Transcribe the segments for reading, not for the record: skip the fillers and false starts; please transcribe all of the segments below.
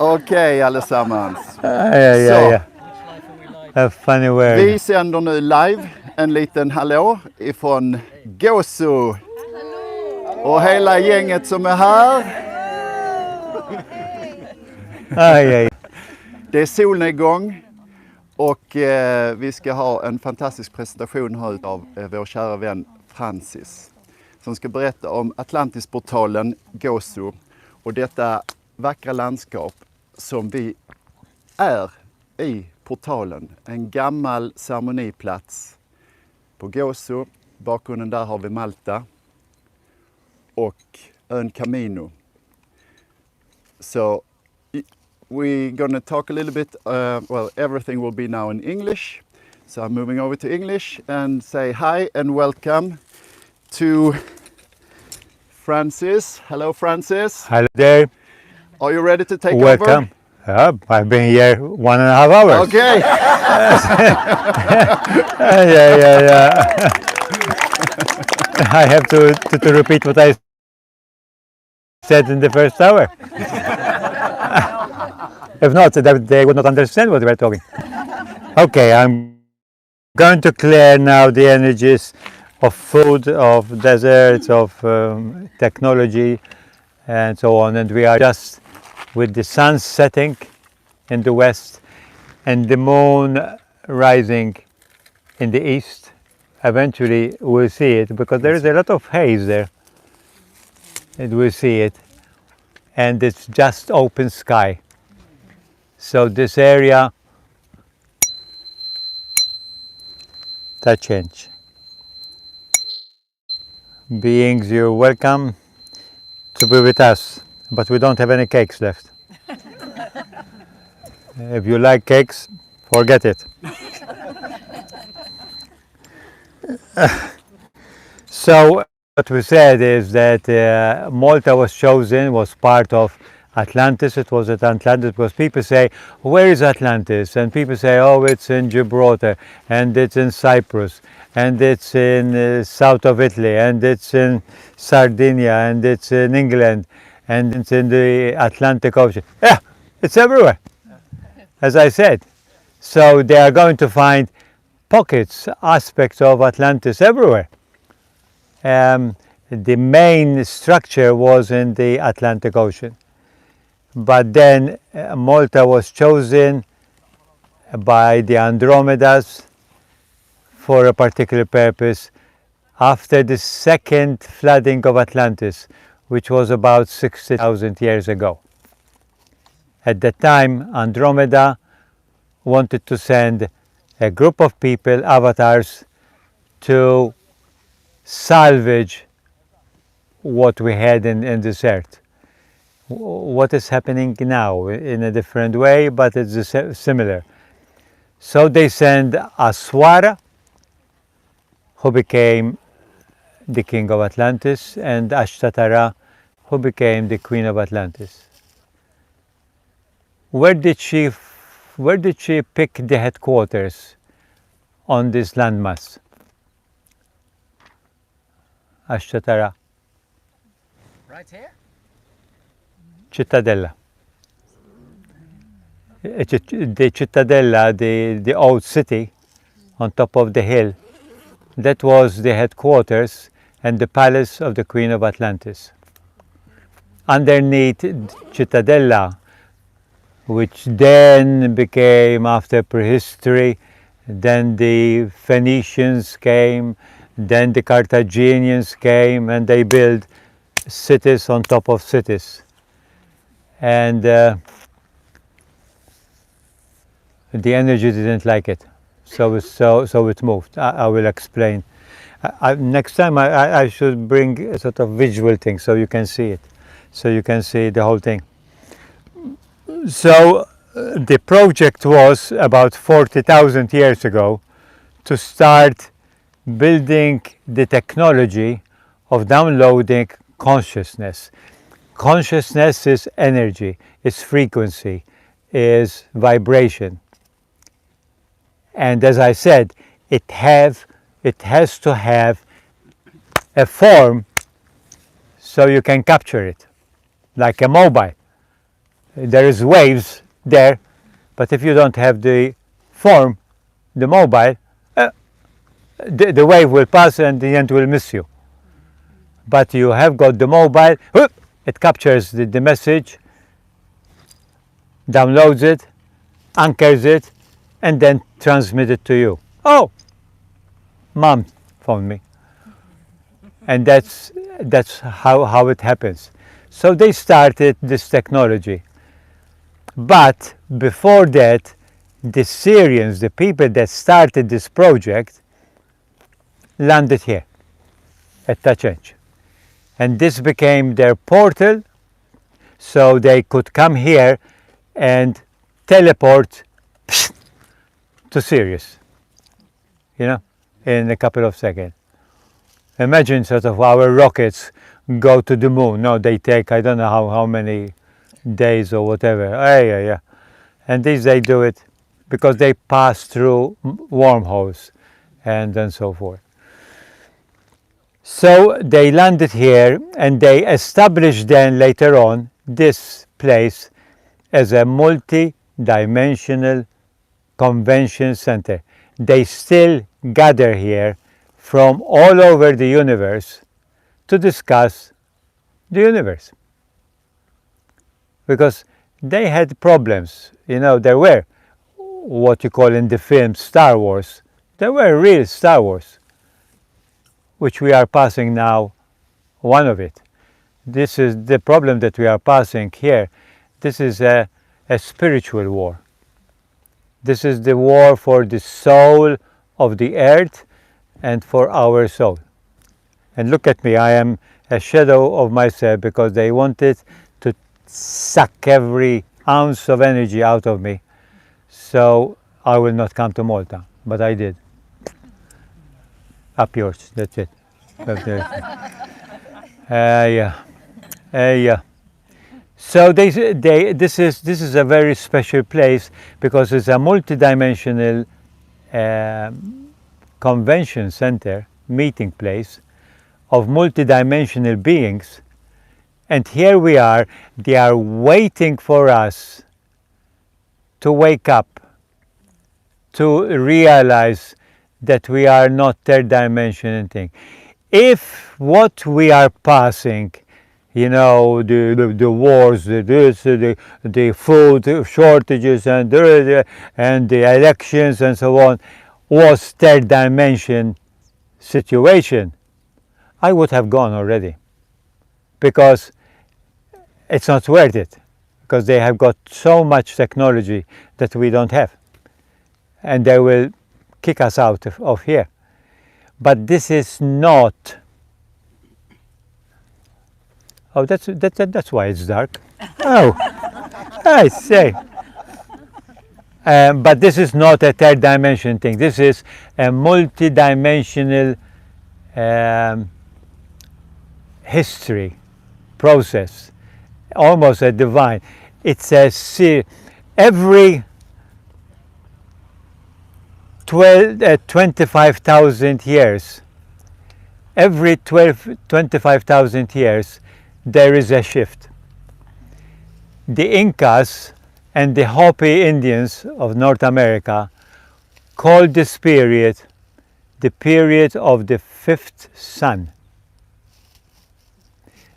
Okej allesammans. Ja. A funny word. Vi sänder nu live en liten hallå ifrån Gozo. Och hela gänget som är här. Aj. Det är solnedgång och vi ska ha en fantastisk presentation här av vår kära vän Francis. Som ska berätta om Atlantis-portalen Gozo och detta vackra landskap som vi är i portalen. En gammal ceremoniplats på Gozo. Bakgrunden där har vi Malta och ön Camino. So we're going to talk a little bit, well, everything will be now in English. So I'm moving over to English and say hi and welcome to Francis. Hello, Francis. Hello there. Are you ready to take Welcome. over? I've been here 1.5 hours. Okay. Yeah. I have to repeat what I said in the first hour. If not, they would not understand what we were talking. Okay, I'm going to clear now the energies of food, of deserts, of technology, and so on. And we are just with the sun setting in the west and the moon rising in the east. Eventually we'll see it because there is a lot of haze there. And we'll see it. And it's just open sky. So this area, that change. Beings, you're welcome to be with us, but we don't have any cakes left. If you like cakes, forget it. So what we said is that Malta was chosen, was part of Atlantis. It was at Atlantis because people say, where is Atlantis? And people say, oh, it's in Gibraltar, and it's in Cyprus, and it's in south of Italy, and it's in Sardinia, and it's in England, and it's in the Atlantic Ocean. Yeah, it's everywhere, as I said. So they are going to find pockets, aspects of Atlantis everywhere. The main structure was in the Atlantic Ocean. But then Malta was chosen by the Andromedas for a particular purpose after the second flooding of Atlantis, which was about 60,000 years ago. At that time, Andromeda wanted to send a group of people, avatars, to salvage what we had in this earth. What is happening now in a different way, but it's similar. So they sent Aswara, who became the king of Atlantis, and Ashtatara, who became the queen of Atlantis. Where did she pick the headquarters on this landmass? Ashtatara. Right here? Cittadella. The Cittadella, the old city on top of the hill, that was the headquarters and the palace of the Queen of Atlantis. Underneath Cittadella, which then became, after prehistory, then the Phoenicians came, then the Carthaginians came, and they built cities on top of cities. And the energy didn't like it, so it moved. I will explain. Next time I should bring a sort of visual thing so you can see it, so you can see the whole thing. So the project was about 40,000 years ago to start building the technology of downloading consciousness. Consciousness is energy, is frequency, is vibration. And as I said, it has to have a form so you can capture it, like a mobile. there is waves there, but if you don't have the form, the mobile, the wave will pass and the end will miss you. But you have got the mobile, whoop, it captures the message, downloads it, anchors it, and then transmits it to you. Oh, Mom phoned me. And that's how it happens. So they started this technology. But before that, the Syrians, the people that started this project, landed here at Tachenj. And this became their portal, so they could come here and teleport to Sirius, you know, in a couple of seconds. Imagine sort of our rockets go to the moon. No, they take, I don't know how many days or whatever. Yeah. And these they do it because they pass through wormholes and so forth. So they landed here and they established then later on this place as a multi-dimensional convention center. They still gather here from all over the universe to discuss the universe. Because they had problems, you know, there were what you call in the film Star Wars. There were real Star Wars, which we are passing now, one of it. This is the problem that we are passing here. This is a spiritual war. This is the war for the soul of the earth and for our soul. And look at me, I am a shadow of myself because they wanted to suck every ounce of energy out of me. So I will not come to Malta, but I did. Up yours, that's it. Yeah. So this is a very special place because it's a multidimensional convention center, meeting place of multidimensional beings. And here we are, they are waiting for us to wake up, to realize that we are not third dimension thing. If what we are passing, you know, the wars, the food shortages and the elections and so on, was third dimension situation, I would have gone already, because it's not worth it, because they have got so much technology that we don't have, and they will kick us out of here. But this is not. Oh, that's why it's dark. Oh, I say. But this is not a third dimension thing. This is a multi-dimensional history process, almost a divine. It's a every 25,000 years, every 25,000 years, there is a shift. The Incas and the Hopi Indians of North America called this period the period of the fifth sun,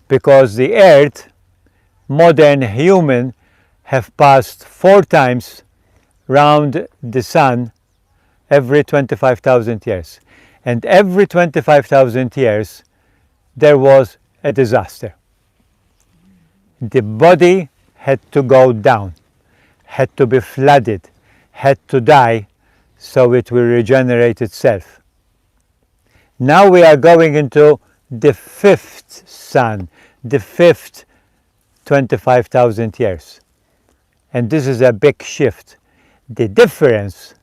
because the earth, modern human, have passed 4 times round the sun every 25,000 years. And every 25,000 years there was a disaster. The body had to go down, had to be flooded, had to die, so it will regenerate itself. Now we are going into the fifth sun, the fifth 25,000 years. And this is a big shift. The difference,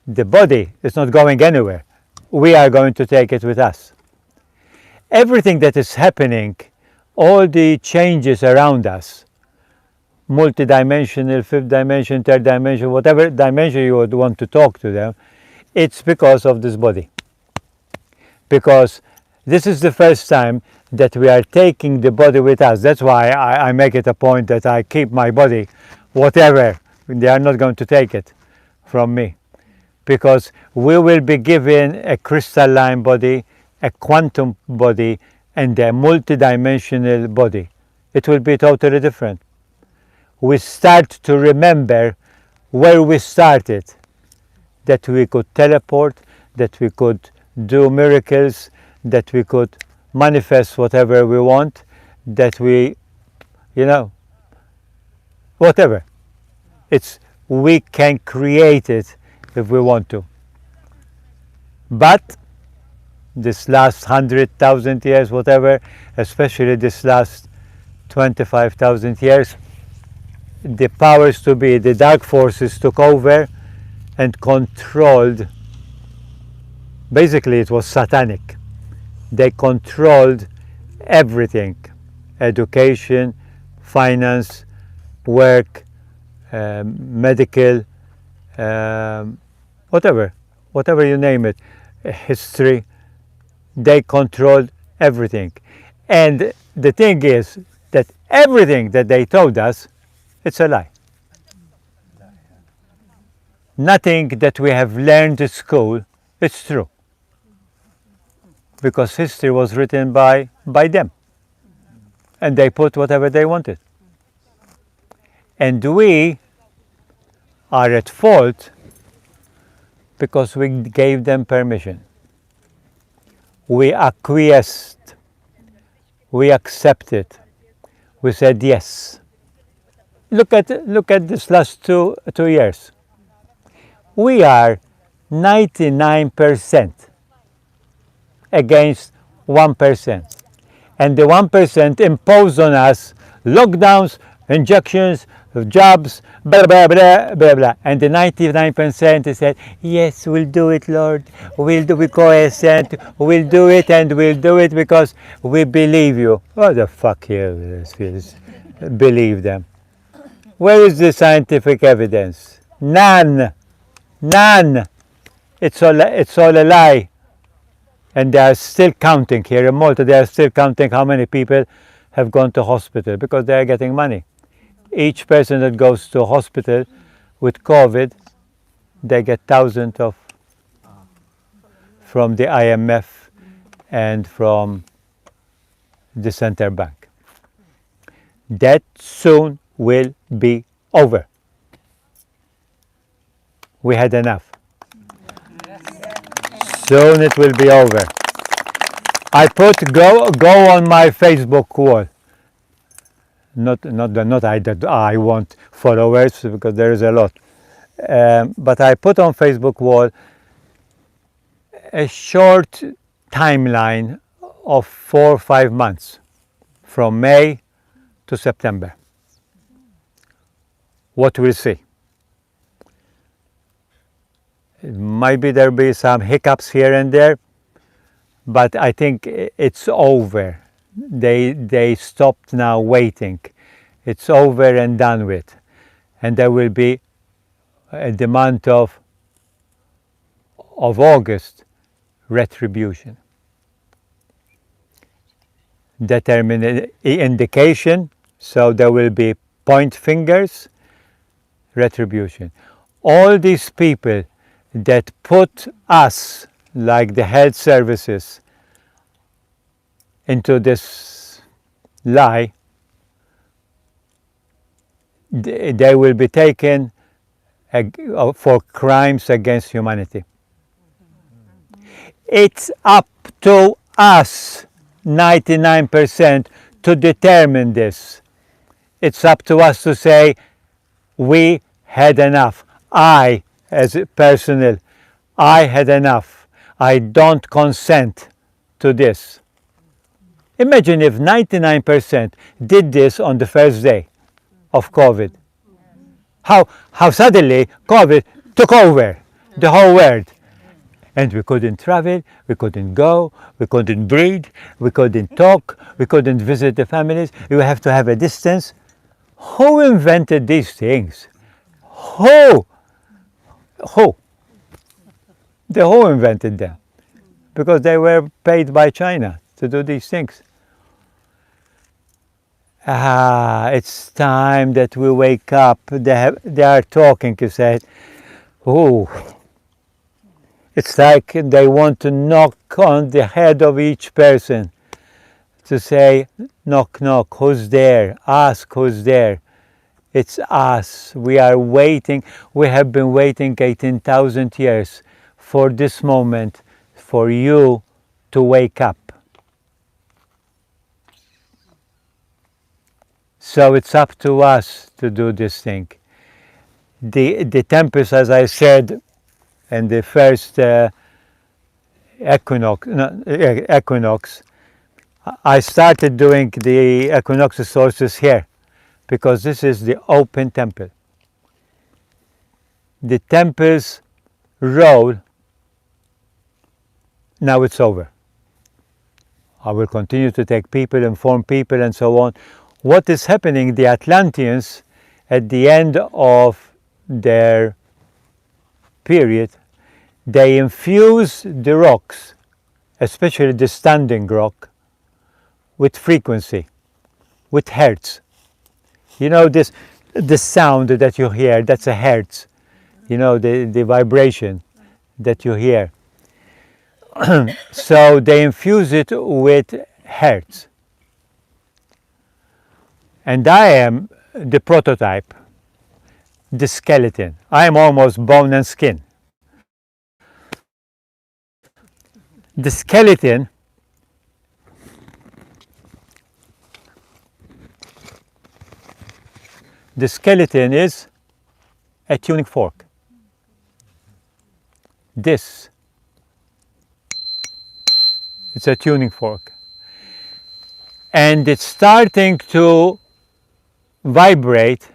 the body is not going anywhere. We are going to take it with us. Everything that is happening, all the changes around us, multidimensional, fifth dimension, third dimension, whatever dimension you would want to talk to them, it's because of this body. Because this is the first time that we are taking the body with us. That's why I make it a point that I keep my body, whatever. They are not going to take it from me, because we will be given a crystalline body, a quantum body, and a multidimensional body. It will be totally different. We start to remember where we started, that we could teleport, that we could do miracles, that we could manifest whatever we want, that we, whatever. We can create it if we want to. But this last 100,000 years, whatever, especially this last 25,000 years, the powers to be, the dark forces took over and controlled. Basically, it was satanic. They controlled everything: education, finance, work, medical, whatever you name it, history. They controlled everything. And the thing is that everything that they told us, it's a lie. Nothing that we have learned at school is true, because history was written by them, and they put whatever they wanted. And we are at fault because we gave them permission. We acquiesced, we accepted, we said yes. Look at this last two years. We are 99% against 1%. And the 1% impose on us lockdowns, injections, jobs, blah, blah, blah, blah, blah. And the 99% said, yes, we'll do it, Lord. We'll do it, coessent. We'll do it, and we'll do it because we believe you. What the fuck here is believe them? Where is the scientific evidence? None. None. It's all a lie. And they are still counting here in Malta. They are still counting how many people have gone to hospital, because they are getting money. Each person that goes to hospital with COVID, they get thousands of from the IMF and from the central bank. That soon will be over. We had enough. Soon it will be over. I put go on my Facebook wall. Not I want followers, because there is a lot. But I put on Facebook wall a short timeline of 4 or 5 months, from May to September. What we'll see. Maybe there'll be some hiccups here and there, but I think it's over. They stopped now waiting. It's over and done with. And there will be, in the month of August, retribution. Determined indication, so there will be point fingers, retribution. All these people that put us, like the health services, into this lie, they will be taken for crimes against humanity. It's up to us, 99%, to determine this. It's up to us to say, we had enough. I, as a personnel, I had enough. I don't consent to this. Imagine if 99% did this on the first day of COVID. How suddenly COVID took over the whole world. And we couldn't travel, we couldn't go, we couldn't breathe, we couldn't talk, we couldn't visit the families. You have to have a distance. Who invented these things? Who? Who invented them? Because they were paid by China to do these things. It's time that we wake up. They are talking, he said. Oh, it's like they want to knock on the head of each person to say, knock, knock, who's there? Ask who's there. It's us. We are waiting. We have been waiting 18,000 years for this moment, for you to wake up. So it's up to us to do this thing. The tempest, as I said, in the first equinox, I started doing the equinox solstice here because this is the open temple. The temple's role, now it's over. I will continue to take people, inform people, and so on. What is happening, the Atlanteans, at the end of their period, they infuse the rocks, especially the standing rock, with frequency, with hertz. You know, the sound that you hear, that's a hertz. You know, the vibration that you hear. So they infuse it with hertz. And I am the prototype, the skeleton. I am almost bone and skin. The skeleton is a tuning fork. This, it's a tuning fork. And it's starting to vibrate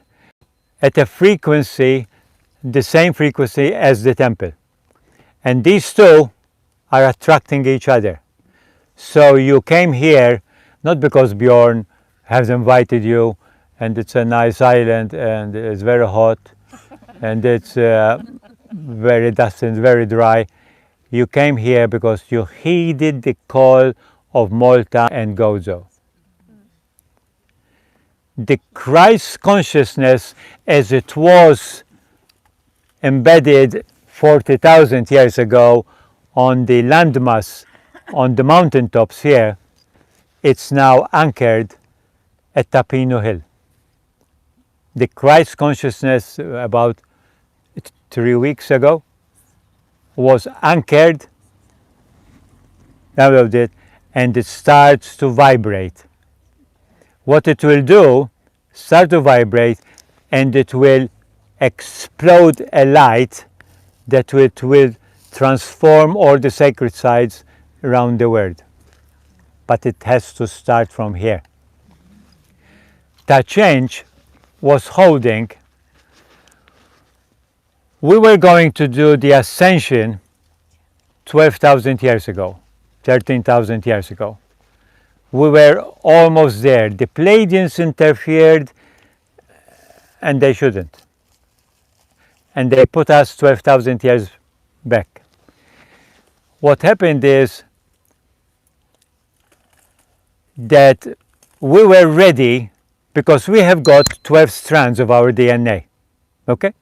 at a frequency, the same frequency as the temple. And these two are attracting each other. So you came here not because Bjorn has invited you and it's a nice island and it's very hot and it's very dusty and very dry. You came here because you heeded the call of Malta and Gozo. The Christ consciousness as it was embedded 40,000 years ago on the landmass, on the mountaintops here, it's now anchored at Tapino Hill. The Christ consciousness about 3 weeks ago was anchored, downloaded it, and it starts to vibrate. What it will do, start to vibrate, and it will explode a light that it will transform all the sacred sites around the world. But it has to start from here. That change was holding. We were going to do the ascension 12,000 years ago, 13,000 years ago. We were almost there. The Pleiadians interfered and they shouldn't. And they put us 12,000 years back. What happened is that we were ready because we have got 12 strands of our DNA. Okay?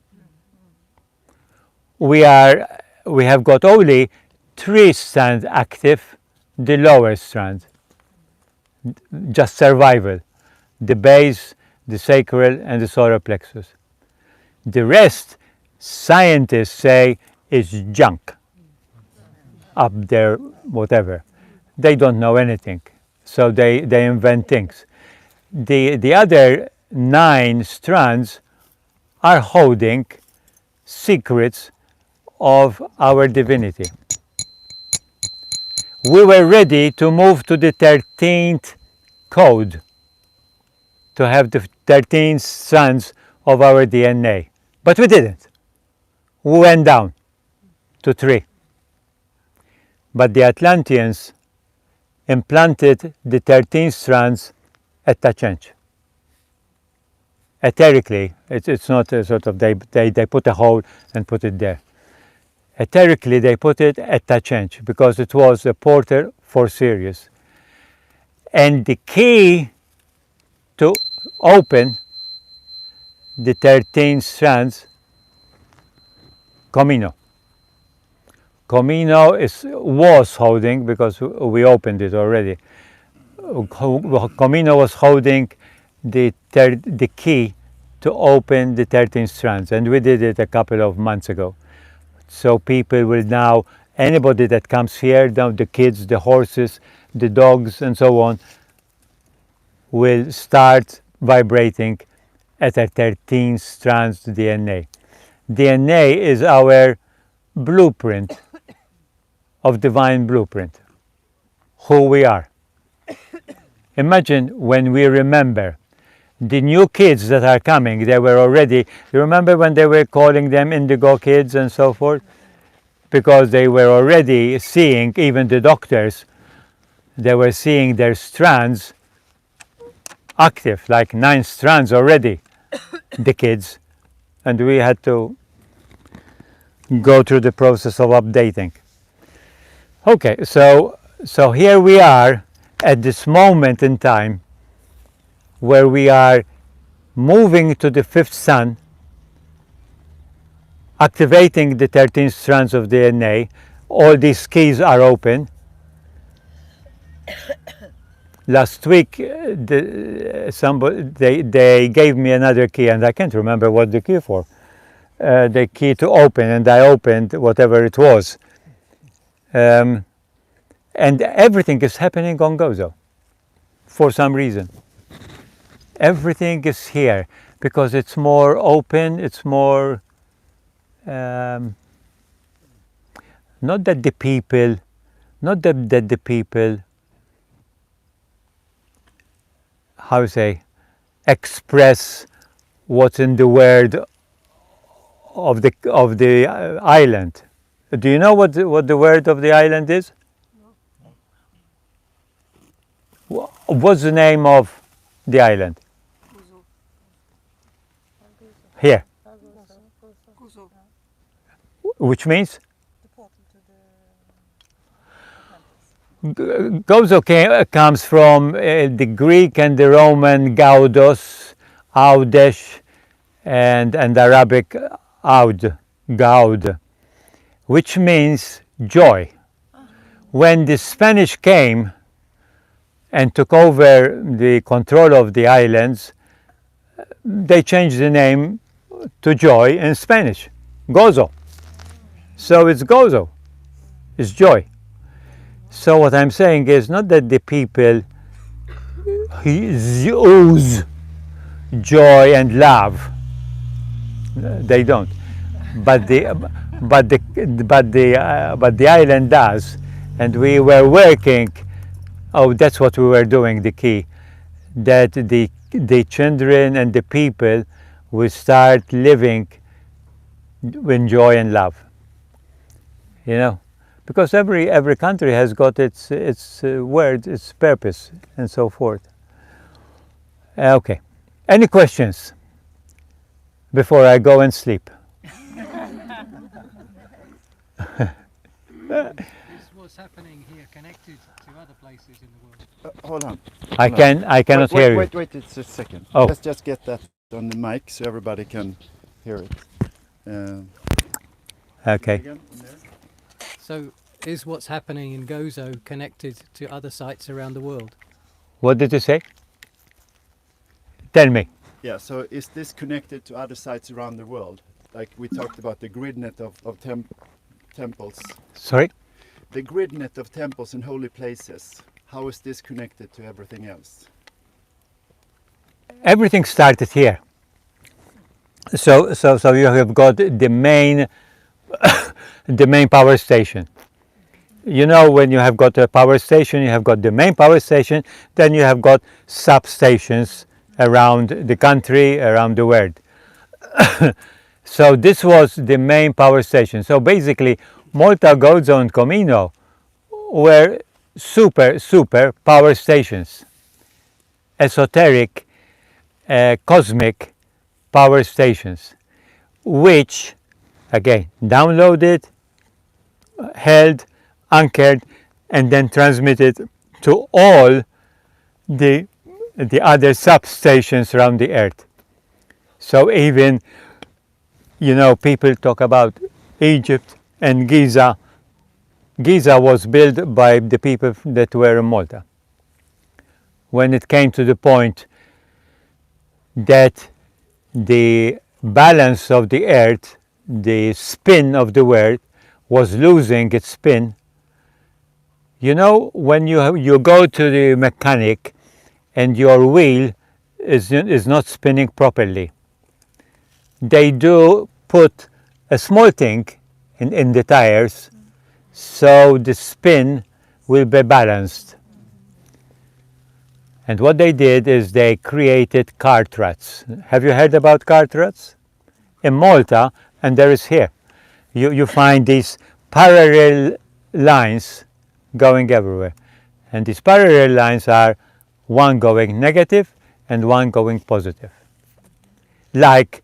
We have got only 3 strands active, the lower strands. Just survival, the base, the sacral and the solar plexus. The rest, scientists say, is junk up there, whatever. They don't know anything, so they invent things. The other 9 strands are holding secrets of our divinity. We were ready to move to the 13th code, to have the 13 strands of our DNA. But we didn't. We went down to 3. But the Atlanteans implanted the 13 strands at Tachench. Etherically, it's not a sort of, they put a hole and put it there. Etherically, they put it at Tachench because it was a portal for Sirius. And the key to open the 13 strands Comino. Comino was holding, because we opened it already, Comino was holding the key to open the 13 strands, and we did it a couple of months ago. So people will now, anybody that comes here, now the kids, the horses, the dogs and so on, will start vibrating at a 13 strands DNA. DNA is our blueprint of divine blueprint, who we are. Imagine when we remember the new kids that are coming, they were already, you remember when they were calling them indigo kids and so forth? Because they were already seeing, even the doctors, they were seeing their strands active, like 9 strands already, the kids. And we had to go through the process of updating. Okay, so here we are at this moment in time where we are moving to the 5th sun, activating the 13 strands of DNA. All these keys are open. Last week, they gave me another key, and I can't remember what the key for. The key to open, and I opened whatever it was. And everything is happening on Gozo for some reason. Everything is here because it's more open, it's more, not that the people, how to say, express what's in the word of the island. Do you know what the word of the island is? No. What's the name of the island? Gozo. Here. Gozo. Which means? The portal to the Atlantis. Gozo comes from the Greek and the Roman gaudos, audesh, and Arabic gaud, which means joy. When the Spanish came and took over the control of the islands, they changed the name to joy in Spanish, Gozo. So it's Gozo, it's joy. So what I'm saying is not that the people ooze joy and love, they don't, but the island does, and we were working. Oh, that's what we were doing. The key, that the children and the people will start living in joy and love. You know, because every country has got its word, its purpose, and so forth. Okay, any questions before I go and sleep? Is what's happening here connected to other places in the world? Hold on. I cannot hear you. Wait, it's a second. Oh. Let's just get that on the mic so everybody can hear it. Okay. Again, there. So is what's happening in Gozo connected to other sites around the world? What did you say? Tell me. Yeah, so is this connected to other sites around the world? Like we talked about the grid net of temples. Sorry? The grid net of temples and holy places. How is this connected to everything else? Everything started here. So you have got the main the main power station. You know, when you have got a power station, you have got the main power station, then you have got substations around the country, around the world. So this was the main power station. So basically, Malta, Gozo and Comino were super power stations. Esoteric, cosmic power stations, which, again, downloaded, held, anchored, and then transmitted to all the the other substations around the earth. So even, people talk about Egypt and Giza. Giza was built by the people that were in Malta. When it came to the point that the balance of the earth, the spin of the earth, was losing its spin. When you go to the mechanic and your wheel is not spinning properly, they do put a small thing in the tires so the spin will be balanced. And what they did is they created cart ruts. Have you heard about cart ruts? In Malta, and there is here. You find these parallel lines going everywhere. And these parallel lines are one going negative and one going positive. Like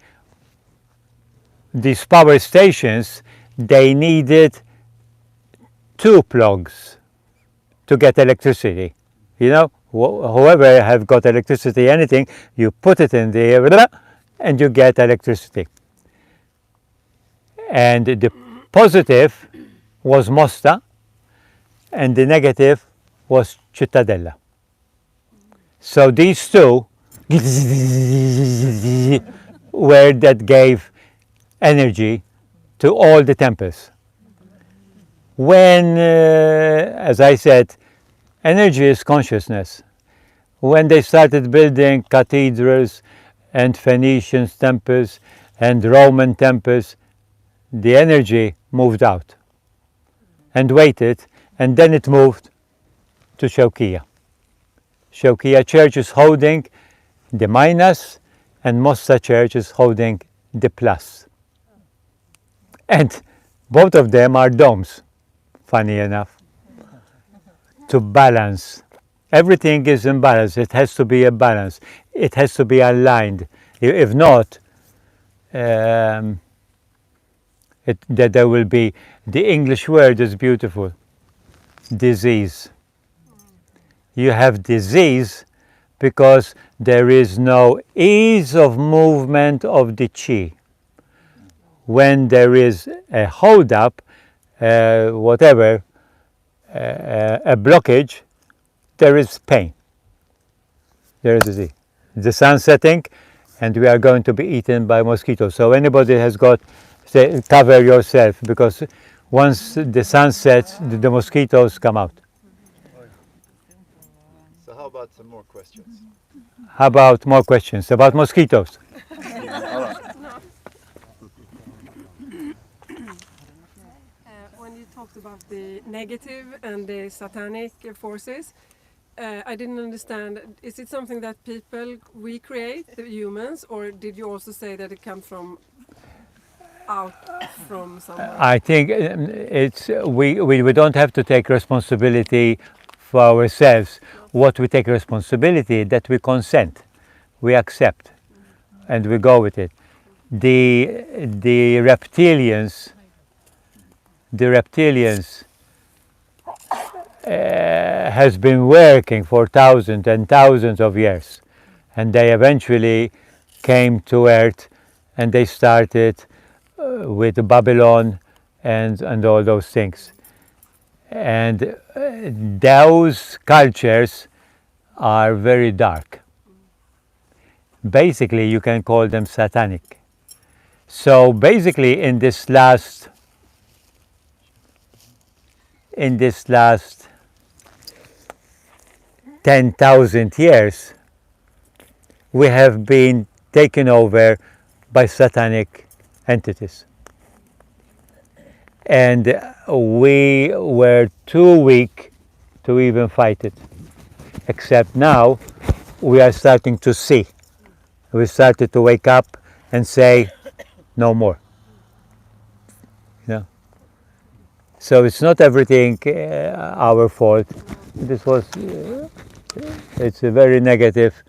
these power stations, they needed 2 plugs to get electricity. Whoever have got electricity, anything, you put it in there and you get electricity. And the positive was Mosta and the negative was Cittadella. So these two were that gave energy to all the temples. When, as I said, energy is consciousness. When they started building cathedrals and Phoenician temples and Roman temples, the energy moved out and waited, and then it moved to Shaukiya. Shaukiya church is holding the minus and Mosta church is holding the plus. And both of them are domes, funny enough, to balance. Everything is in balance. It has to be a balance. It has to be aligned. If not, there will be, the English word is beautiful, disease. You have disease because there is no ease of movement of the chi. When there is a hold up, whatever, a blockage, there is pain. There is disease. The sun setting, and we are going to be eaten by mosquitoes. So anybody has got, say, cover yourself, because once the sun sets, the mosquitoes come out. So how about some more questions? How about more questions about mosquitoes? When you talked about the negative and the satanic forces, I didn't understand. Is it something that people recreate, the humans, or did you also say that it comes from out from somewhere? I think it's we don't have to take responsibility for ourselves. What we take responsibility that we consent, we accept, and we go with it. The reptilians has been working for thousands and thousands of years, and they eventually came to Earth, and they started with Babylon and all those things. And those cultures are very dark. Basically, you can call them satanic. So basically, in this last 10,000 years, we have been taken over by satanic entities. And we were too weak to even fight it. Except now, we are starting to see. We started to wake up and say, no more. So it's not everything our fault. This was, it's a very negative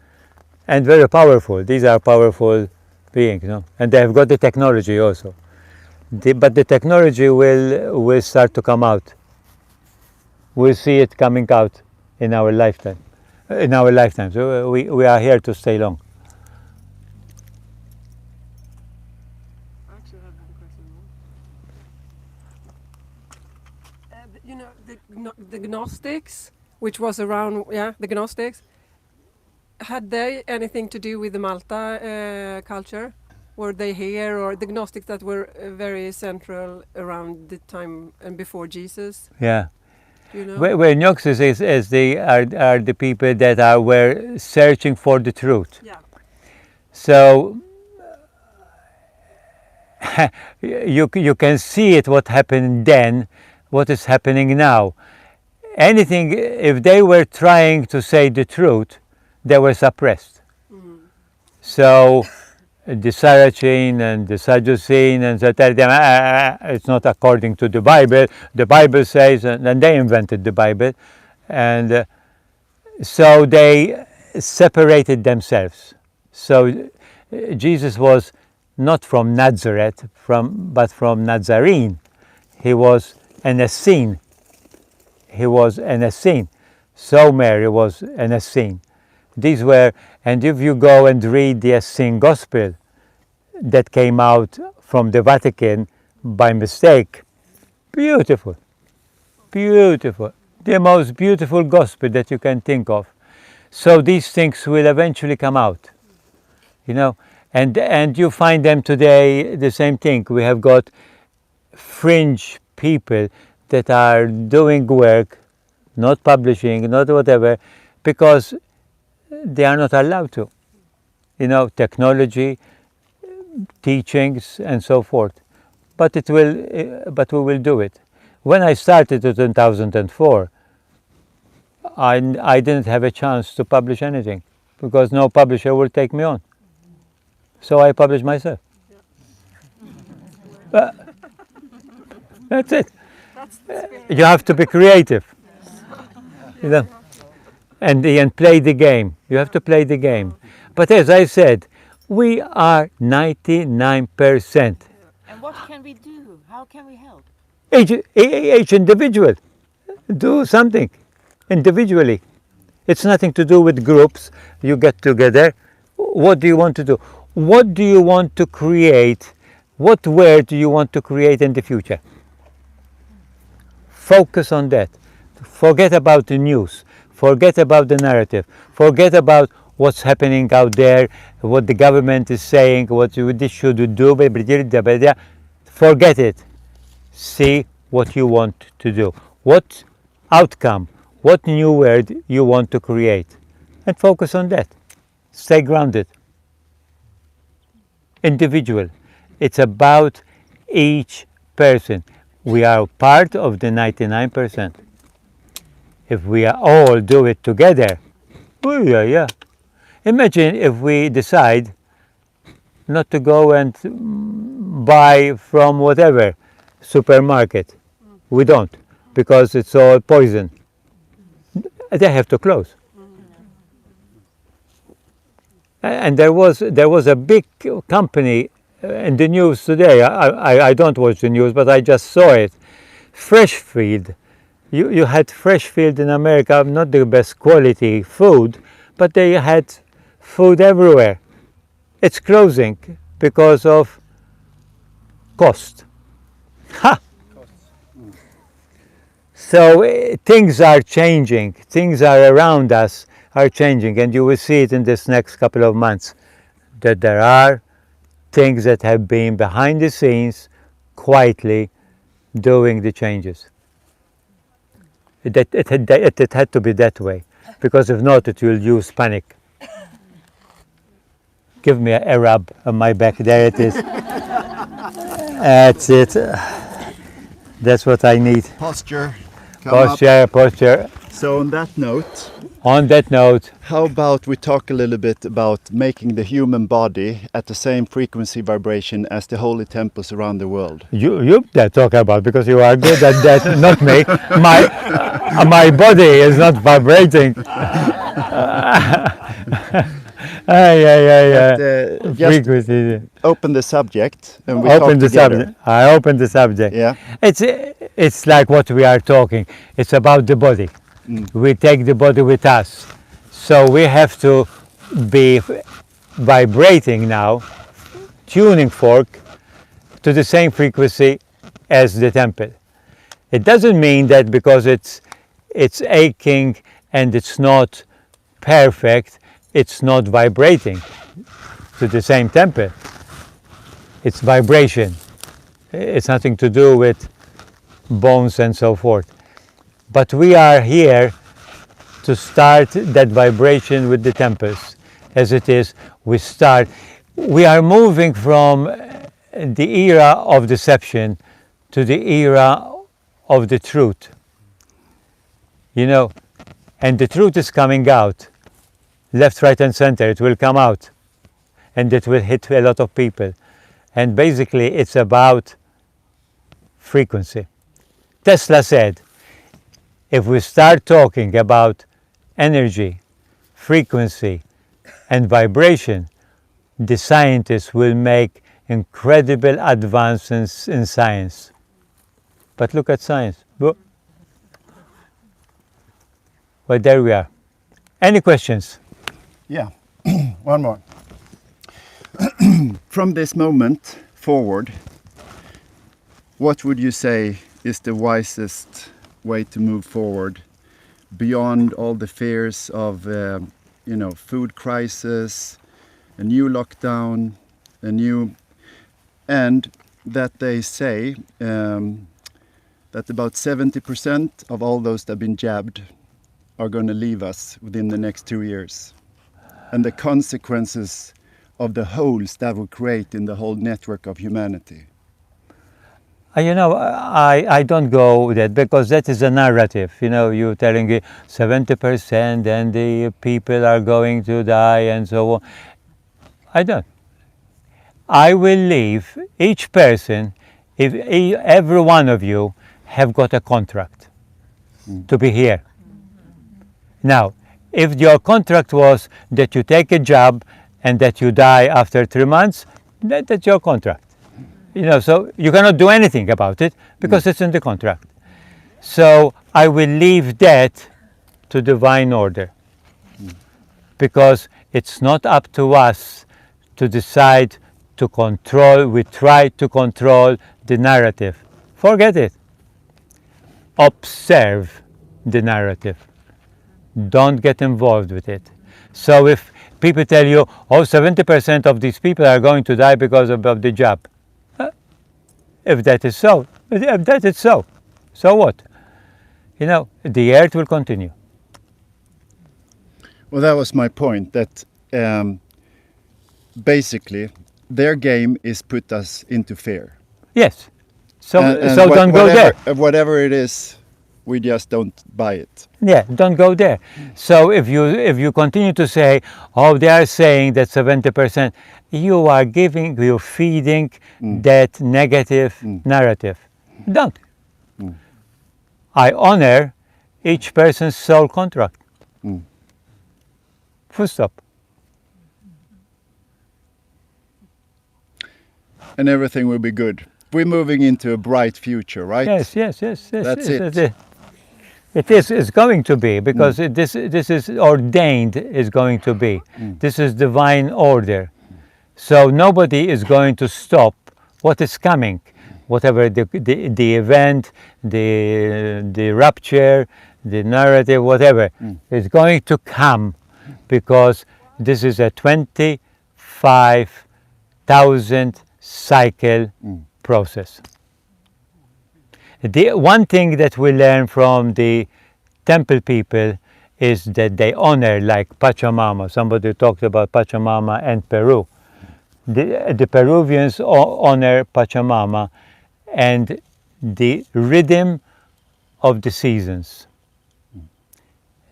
and very powerful. These are powerful beings, and they have got the technology also. But the technology will start to come out. We'll see it coming out in our lifetime. in our lifetime. So we are here to stay long. Actually, I have a question. You know, the Gnostics, which was around, the Gnostics, had they anything to do with the Malta culture? Were they here, or the Gnostics that were very central around the time and before Jesus? Yeah. Do you know? Where Gnosis is are the people that were searching for the truth. Yeah. So you can see it, what happened then, what is happening now. Anything, if they were trying to say the truth, they were suppressed. So the Saracen and the Sadducean and the tell them it's not according to the Bible. The Bible says, and they invented the Bible, and so they separated themselves. So Jesus was not from Nazareth, but from Nazarene. He was an Essene. He was an Essene. So Mary was an Essene. These were, and if you go and read the Essene Gospel that came out from the Vatican by mistake, beautiful, beautiful, the most beautiful gospel that you can think of. So these things will eventually come out, you know, and you find them today the same thing. We have got fringe people that are doing work, not publishing, not whatever, because they are not allowed to. You know, technology, teachings, and so forth. But we will do it. When I started in 2004, I didn't have a chance to publish anything because no publisher will take me on. So I published myself. That's it. You have to be creative, you know, and play the game. You have to play the game. But as I said, we are 99%. And what can we do? How can we help? Each individual do something individually. It's nothing to do with groups. You get together. What do you want to do? What do you want to create? What world do you want to create in the future? Focus on that. Forget about the news. Forget about the narrative. Forget about what's happening out there, what the government is saying, what this should do. Forget it. See what you want to do. What outcome, what new world you want to create. And focus on that. Stay grounded. Individual. It's about each person. We are part of the 99%. If we all do it together, oh yeah. Imagine if we decide not to go and buy from whatever supermarket. We don't, because it's all poison. They have to close. And there was a big company in the news today. I don't watch the news, but I just saw it. Freshfield. You had Freshfield in America, not the best quality food, but they had food everywhere. It's closing because of cost. Ha! So things are changing. Things are around us are changing, and you will see it in this next couple of months that there are things that have been behind the scenes quietly doing the changes. It had to be that way, because if not, it will use panic. Give me a rub on my back. There it is. That's it. That's what I need. Posture. Come Posture. So on that note, how about we talk a little bit about making the human body at the same frequency vibration as the holy temples around the world? You talk about, because you are good at that, not me. My body is not vibrating. Frequency. Open the subject and we Open talk the together. subject. I open the subject. Yeah. It's like what we are talking. It's about the body. We take the body with us. So we have to be vibrating now, tuning fork to the same frequency as the temple. It doesn't mean that because it's aching and it's not perfect, it's not vibrating to the same tempo. It's vibration. It's nothing to do with bones and so forth. But we are here to start that vibration with the temples. As it is, we are moving from the era of deception to the era of the truth. You know, and the truth is coming out. Left, right and center, it will come out. And it will hit a lot of people. And basically it's about frequency. Tesla said, if we start talking about energy, frequency and vibration, the scientists will make incredible advances in science. But look at science. Well, there we are. Any questions? Yeah, one more. From this moment forward, what would you say is the wisest way to move forward beyond all the fears of, food crisis, a new lockdown, and that they say that about 70% of all those that have been jabbed are going to leave us within the next 2 years. And the consequences of the holes that will create in the whole network of humanity. I don't go with that because that is a narrative. You're telling 70% and the people are going to die and so on. I don't. I will leave each person, if every one of you have got a contract to be here. Now, if your contract was that you take a job and that you die after 3 months, that's your contract. So you cannot do anything about it because it's in the contract. So I will leave that to divine order because it's not up to us to decide to control. We try to control the narrative. Forget it. Observe the narrative. Don't get involved with it. So if people tell you, 70% of these people are going to die because of the job. If that is so, so what? The earth will continue. Well, that was my point, that basically their game is put us into fear. Yes. So and don't go there. Whatever it is, we just don't buy it. Yeah, don't go there. So if you continue to say, they are saying that 70%, you're feeding that negative narrative. Don't. I honor each person's soul contract. Full stop. And everything will be good. We're moving into a bright future, right? Yes. That's it. It's going to be, because this is ordained, is going to be. This is divine order. So nobody is going to stop what is coming, whatever the event, the rapture, the narrative, whatever, is going to come, because this is a 25,000 cycle process. The one thing that we learn from the temple people is that they honor, like Pachamama. Somebody talked about Pachamama and Peru. The Peruvians honor Pachamama and the rhythm of the seasons.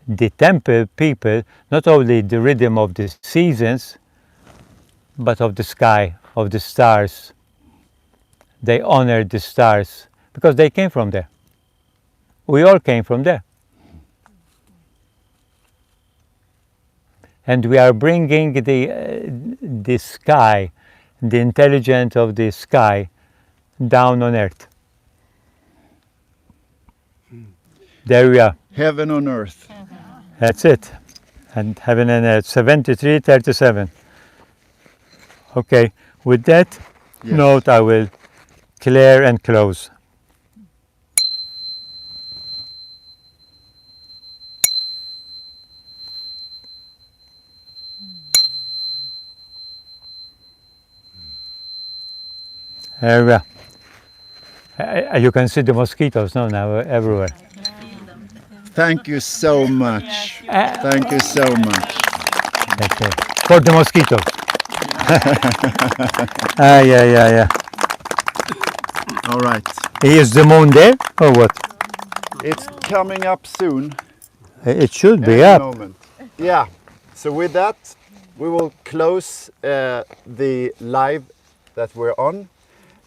The temple people, not only the rhythm of the seasons, but of the sky, of the stars. They honor the stars because they came from there. We all came from there. And we are bringing the sky, the intelligence of the sky, down on earth. There we are. Heaven on earth. That's it. And having a 73-37. Okay, with that Yes. note I will clear and close. There we are. You can see the mosquitoes now everywhere. Thank you so much. Thank you so much. Okay. For the mosquitoes. Yeah. All right. Is the moon there or what? It's coming up soon. It should be Any up. moment. Yeah. So with that, we will close the live that we're on,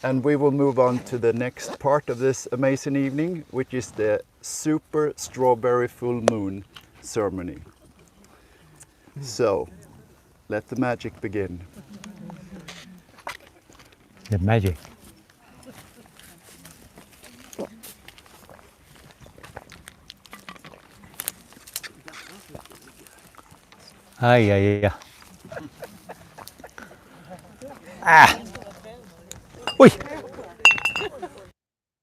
and we will move on to the next part of this amazing evening, which is the super strawberry full moon ceremony. So, let the magic begin. The magic. Yeah. Ah! Oi!